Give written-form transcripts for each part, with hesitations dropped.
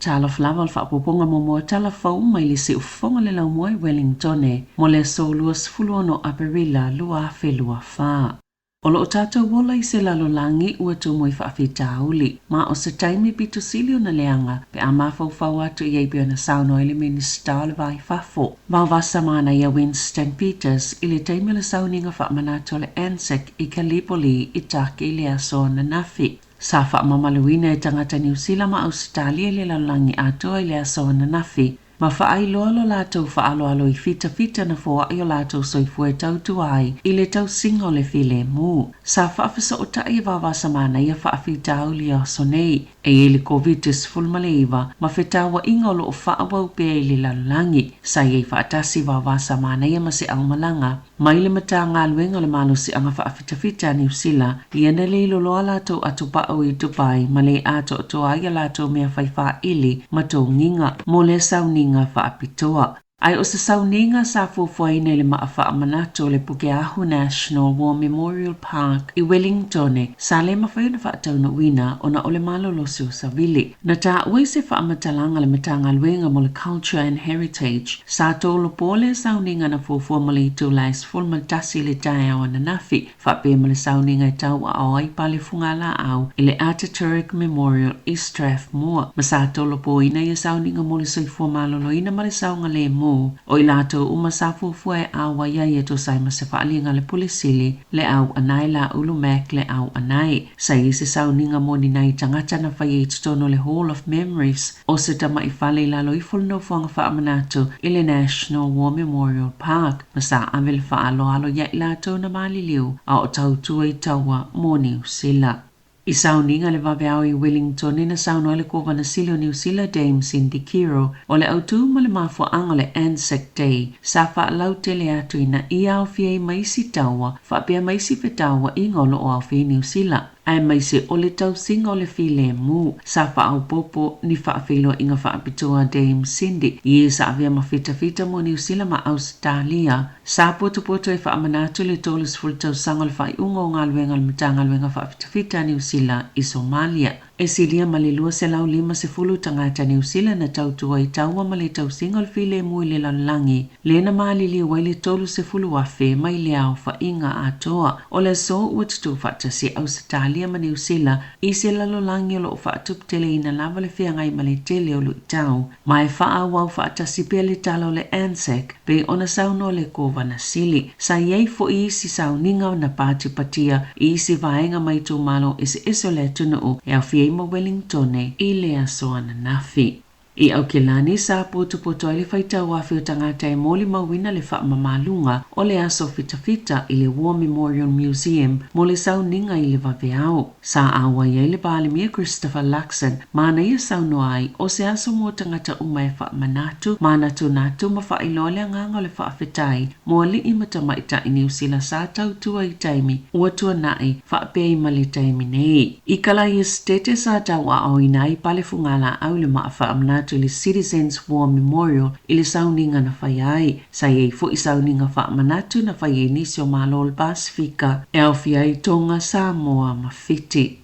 Tala Fou whaapoponga mo Tala Fou mai le se ufonga le lau moe Wellington mo le so luas fuluono Aperila lua whelua wha. O lo tātou wola I se lalolangi ua tō moe whaafitauli, ma o se taimi pitu silio na leanga, pe a mawhau atu I eipio na Sāmoa le minista le vai whafo. Mau vasa mana Ia Winston Peters I le taimi le sauninga whaamanato le Ansek I Kalipoli I take I le aso na nafi. Sa whaamamaluina tangata New Zealand ma Australia le lalolangi ato I le aso na nafi. Ma whaailoalo lātou whaaloalo I fita na fōa I o lātou soifue tau tuai I le tau singo le file mū. Sa whaafisa o tai wawasa mana Ia whaafitau li aso nei. E le COVID-19 fulmaleiva ma whetawa ingolo o whaawau pe le lalangi. Sa iei whaatasi wawasa mana Ia masi au malanga. Mai le mata ngā luenga le malo si anga whaafita New Zealand. Ia na le loloa lātou atupa au I Dubai ma le ato o toa ia lātou mea whaiwha ili ma tō nginga mo le sauninga whaapitoa. Ai o se sauninga sa fuafuaina le maafamanato le Pukeahu National War Memorial Park I Wellington sa le mawhaiuna whaatauna wina o na ole malo losi o Savili. Na tā ui se whaamatalanga le matanga luenga mo le Culture and Heritage sa tōlo pōle sauninga na fuafua mo le itu lais fulma tasi le tae o na nafi whape mo le sauninga I tau a o ai pale fungala au I le Ataturk Memorial I Strathmore. Ma sa tōlo pōina I sauninga mo le soifua maloloina ma le saunga le mo o I lātou umasafu fue awa ia to sai ma se whaalinga le pulisili le au anai la ulu mek le au anai. Sa I se sauninga moni nai tangata na whai tono le Hall of Memories o se tama I whale lalo I fulno fuanga whaamanatu I le National War Memorial Park. Ma sa amel whaalo ia I lātou na mali liu a o tau tua I taua mo New Zealand. I sauninga le waweau I Wellington na saunoa le kovana silio New Zealand Dame Cindy Kiro o le autu ma le mafuanga le Anzac Day sa whaalau tele atu ina I au fiei maisi taua whapea maisi whetaua I ngolo o au fiei New Zealand. Ai mai se o le tau singa o le file mu sa whaau popo ni whaafilo inga whaapitoa Dame Cindy I sa avea mawhita mo New Zealand ma Australia sa poto E whaamanatu le tolus fultau sanga le whai ungo ngā luenga le mitanga luenga whaafita New Zealand I Somalia. E silia malilua se lau lima se fulu tangata New Zealand na tautua I taua ma le tau singa le file mu I le lalangi. Le na malili wai le tolu se fulu wafe mai le au whainga atoa. O le so uatutu whaatasi Australia ma New Zealand I se lalolangi o lo whaatup tele ina lava le whiangai ma le tele o lo I tau. Mai wha wau whaatasi pia le talo le Anzac pe ona sauno le kovana sili. Sa iei fo I si sauninga na pāti patia I si vaenga mai tū malo I se eso le tunu e au fiei mo Wellington I le asoa na nafi. I au ke lani sa poto ai le whaita wafi o tangata e moli mawina le whaamamalunga o le aso fita I le War Memorial Museum mo le sauninga I le waweao. Sa awa ia le baalimia Christopher Luxon mana ia saunoa ai o se aso mo tangata uma e whaamanatu mana tunatu ma whaailoa le nganga le whaafetai mo li I matamaita I New Zealand sa tautua I taimi ua tua nai whaapei ma le taimi nei. I kala ia stete sa tau a oina I pale fungala au le maa whaamanatu le Citizens War Memorial I le sauninga na whai ai. Sa iei fo I sauninga whaamanatu na whai nisio malol Pasifika e au fiai tonga Sāmoa ma fiti.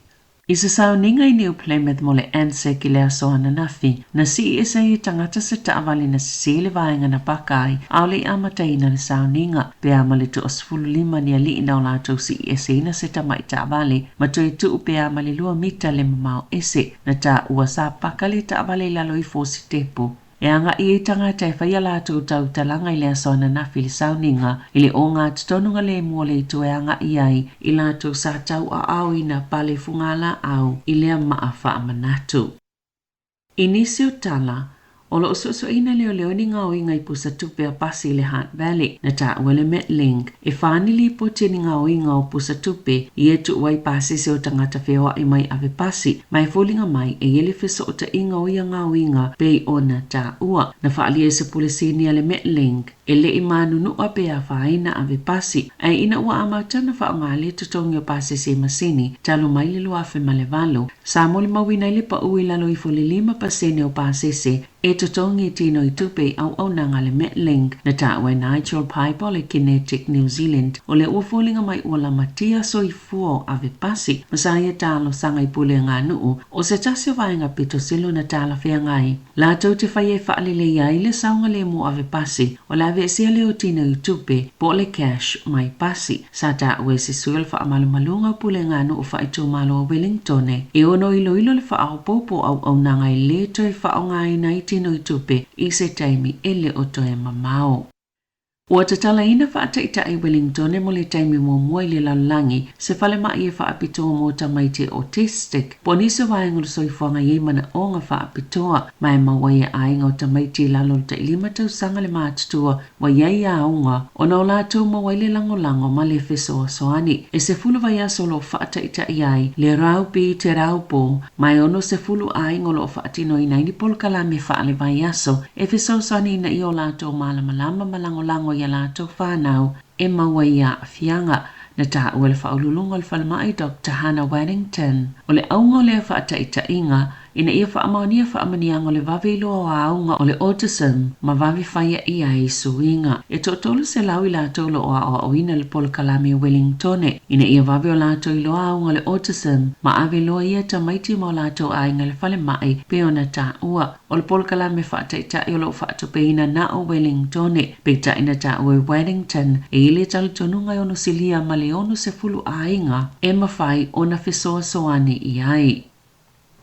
I se sauninga I New Plymouth mo le Anzac I le asoa na nafi na si isa I tangata se taawali na sisile vaenga na pakai au le amataina le sauninga pe ama le tu osfulu lima ni ali ina o lātou si isa ina se tamai taawali ma tu tu pe ama le lua mita le mamau ese na ta ua sa pakali taawali lalo I fosi tepu. E anga I tangata e whaia lātou tau talanga I le asoa na nafi le sauninga I le o ngā tutonunga le mua le tu e anga I ai I lātou sa tau a au ina pale fungala au I lea maa whaamanatu. Inisio tala o lo so ina leo ni ngau I ngai pusa tupe a pasi le Hunt Valley na ta wale Metling e whani li po te ni ngau I ngau pusa tupe I e tu wai pasi se o tangata whewa I mai ave pasi mai fōlinga mai e yele whisa o ta I ngau I ngau inga pei ona ta ua na whaali e se pulisini ale Metling ele imanu no apea faina ave pasi ai ina ua amatana whaongale tutongi o pasi se masini talo mai le luafe malevalo Sāmoa le mawina le pa ui lalo i fole 5% o pasese e tutongi tino i tupe au nanga le Metlink na tawe Nigel Piper le Kinetic New Zealand o le uafolinga mai ua matia so i fuo ave pasi masaya talo sanga i pule ngā nuu o se tasio vaenga pito silo na tala fea ngai la tau te whai e whaalele iai le saunga le mo ave pasi o la ave sia leo tino i tupe po le cash mai pasi sa tawe se suel wha malunga pule ngā nuu wha i tū malo o Wellington e ono ilo le wha au popo au nanga i le toi wha o ngai na tino i tupe i se taimi ele o toe mamao. Ua tatala ina whaataita i Wellington e mo le taimi mo mua i le lalangi se whale mai e whaapitoa mo tamaite autistic. Po niso vaenga lo soifuanga i mana o nga whaapitoa mai mawaia ainga o tamaite lalo ta ilima tau sanga le mātutua wa iai a unga o na o lātou mawai le lango ma le feso o soani. E se fulu vai aso lo whaataita i ai le raupi te raupo mai ono se fulu ainga lo whaatino i naini polkala me whaale vai aso e feso soani na i o lātou malama malango ia lātou whānau e mawaia fianga na tā ua le whaululunga le whalamai Dr. Hannah Waddington. O le aunga o le whaataita inga ina ia whaamanianga o le vavilo o aunga o le autism ma vavi whaia ia i suinga. E tōtolu se lau i lātou lo o ina le polokalame Wellington ina ia vavi o lātou i lo aunga o le autism ma ave loa ia tamaiti ma o lātou ainga le whale mai pe o na tā ua o le polokalame whaataita i o lo whaatopeina na o Wellington pe ta ina tā ua Waddington e ile talu tonunga i ono silia ma le ono se fulu ainga e mawhai o na fesoa soani i ai.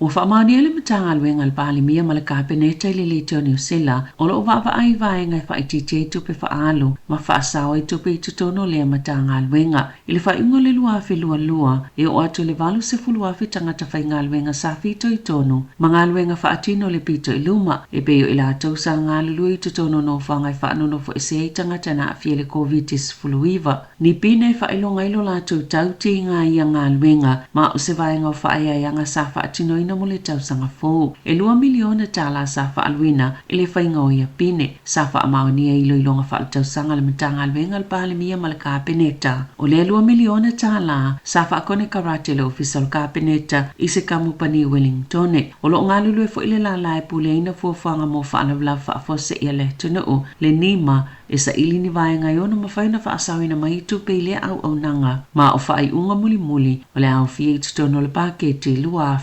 Ua whaamani ele matanga aluenga le pāli mia ma le kāpeneta i le leiteo New Zealand o lo wapa ai vaenga i whaitite i tupe whaalu ma whaasawa i tupe i tutono le matanga aluenga i le whaingo le luafe lua e o atu le valu se fulu afe tangata whainga aluenga sa fito i tono ma ngā aluenga whaatino le pito i luma e peo i la tausa ngā lulu i tutono no whangai whaanono fo ese i tangata na afie le COVID-19 fuluiva ni pine whailonga ilo la tauti ngā ia ngā aluenga ma o se vaenga o whaia ianga sa whaatino ina mo le tausanga fōu. E 2 miliona tala sa whaaluina i le whainga o ia pine. Sa whaamaonia ilo ilonga whaal tausanga le matanga alwenga le pāle mia ma le kāpeneta. O le 2 miliona tala sa whaakone karate le official kāpeneta i se kamupani Wellington. O lo ngā lulu e fo ile la lae pule ina fuafanga mo whaalavla whaafose ia le tunu le nima e sa ili ni vaenga i ono mawhaina whaasawina mai tupe i le au nanga ma o whaai unga muli o le au fie i tutono le pakete lua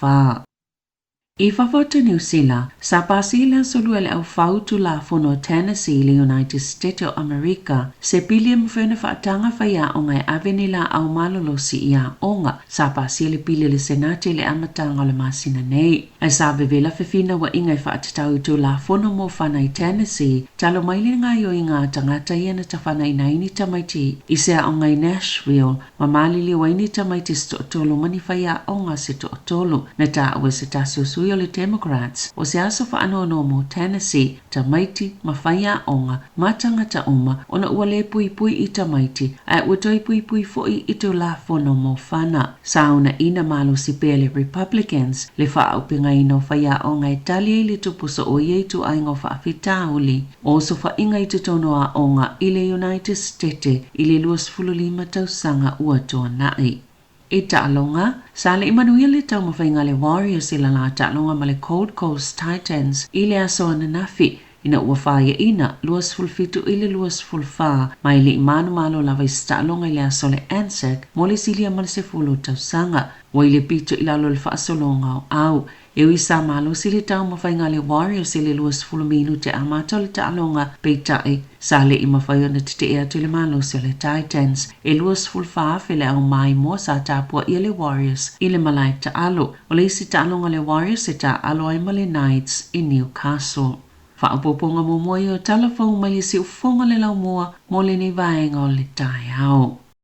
wha. I whawhata New Zealand, sa pasila solua le au whautu la fono Tennessee le United States of America, se pili mwhena whaatanga whaia o ngai aveni la au malolo si ia onga, sa pasila pili le senate le amatanga le masina nei. Ai sa vevela fefina wa ingai whaatatau tu la fono mo whanai Tennessee, talo maile ngai o inga tangata ia na tawhanai naini tamaiti, i sea o ngai Nashville, ma malili waini tamaiti sto tolo mani whaia onga se to tolo, na ta awe se tasio sui o le Democrats o se aso whaanono mo Tennessee tamaiti mawhaia onga matangata uma ona ua le pui i tamaiti a ua toi pui foi i to la fono mo whana. Sauna ina malo si pele Republicans le whaaupenga ino whaia onga e talia i le tupuso o iei tu aingo whaafitauli o so whainga i tutono a onga i le United States i le 25 tausanga ua toa nai. E ta'alonga, sa le Immanuel le tau mawhainga le Warriors ila la ta'alonga ma le Gold Coast Titans i le aso ana nafi. Ina ua whaia ina, 25 i le 24 mai le imanu malo lava i ta'alonga i le aso le Anzac mo le silia ma le se fulu tausanga. Wa i le pito i lalo le whaasolonga au. E ui sa malo si le tau mawhainga le Warriors i le 20 minute a mata le ta'alonga peitai. Sa le ima whaiona te ea tu le malo si le Titans. E 25 le au mai mo sa tapua i le Warriors i le malai ta'alo. O le isi ta'alonga le Warriors e ta'alo ai ma le Knights i Newcastle. Whaapoponga mo moi o Tala Fou mai le si ufonga le lau mua mo le ni vaenga o le tai au.